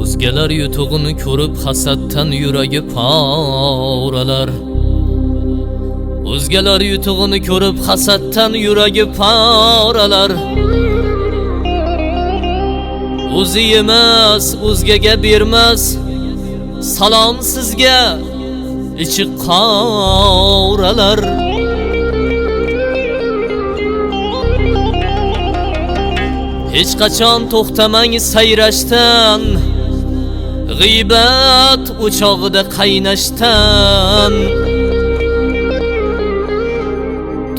O'zgalar yutug'ini ko'rib hasaddan yuragi poralar. O'zgalar yutug'ini ko'rib hasaddan yuragi poralar. O'zi yemas, o'zgaga bermas, salom sizga ichi qoralar. Hech qachon to'xtamang sayrashdan, g'iybat o'chog'ida qaynashdan.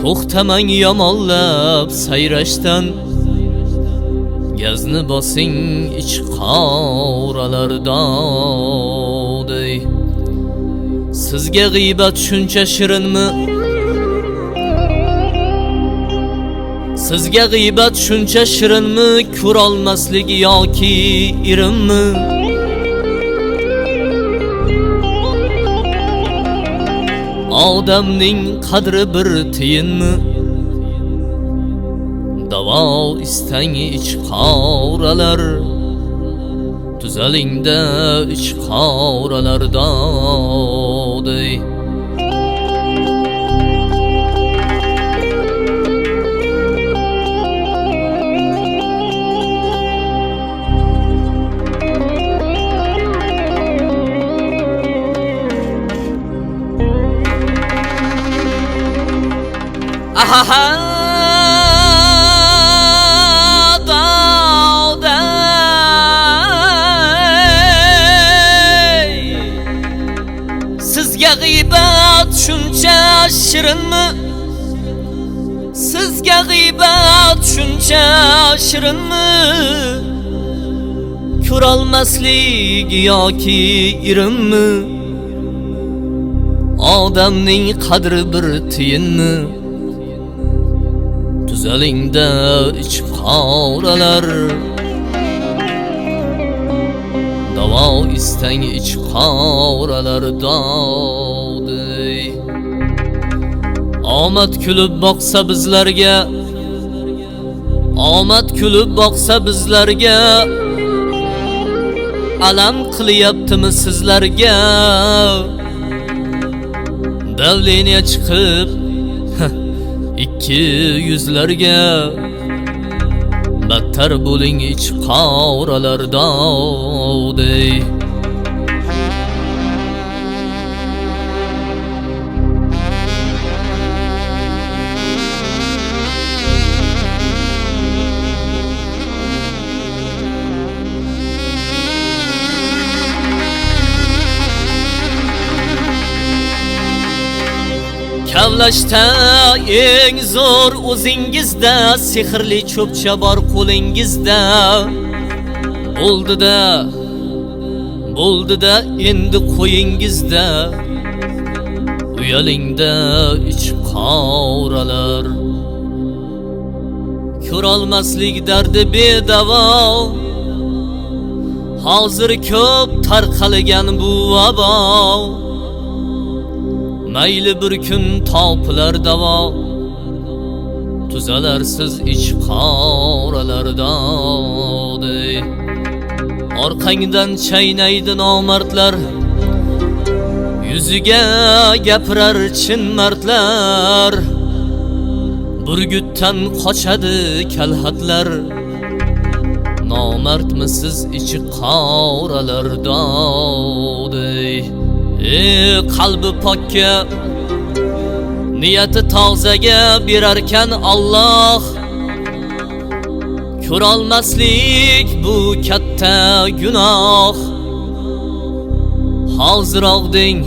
To'xtamang yomonlab sayrashdan, gazni bosing ich qoralardan. Sizga g'iybat shuncha shirinmi? Sizga g'iybat shuncha shirinmi? Ko'rolmaslik yoki irimmi? Odamning qadri bir tiyinmi? Davo istang ich qoralar, tuzalingda ich qoralardan. Ahaha sizga g'iybat shuncha shirinmi? Sizga g'iybat shuncha shirinmi? Ko'rolmaslik yoki irimmi? Odamning qadri bir tiyinmi? Tuzalingda ich qoralar, davo istang ich qoralardan. Omad kulib boqsa bizlarga, omad kulib boqsa bizlarga, alam qilyaptimi sizlarga? Davleniya chiqib ikki yuzlarga, battar bo'ling ich qoralardan. Kavlashda eng zo'r o'zingizda, sehrli cho'pcha bor qo'lingizda. Bo'ldi-da endi qo'yingizda, uyalingda ich qoralar. Ko'rolmaslik dardi bedavo, hozir ko'p tarqalgan bu vabo. Mayli bir kun topilar davo, tuzalarsiz ich qoralardan. Orqangdan chaynaydi nomardlar, yuziga gapirar chin mardlar. Burgutdan qochadi kalhatlar, nomardmisiz ich qoralardan. Qalbi pokka, niyati tozaga berarkan Alloh. Ko'rolmaslik bu katta gunoh. Hoziroq deng,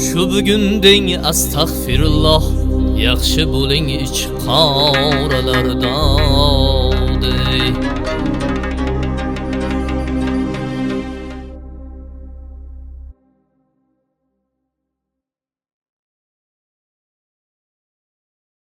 shu bugun deng astag'firulloh. Yaxshi bo'ling ich qoralardan.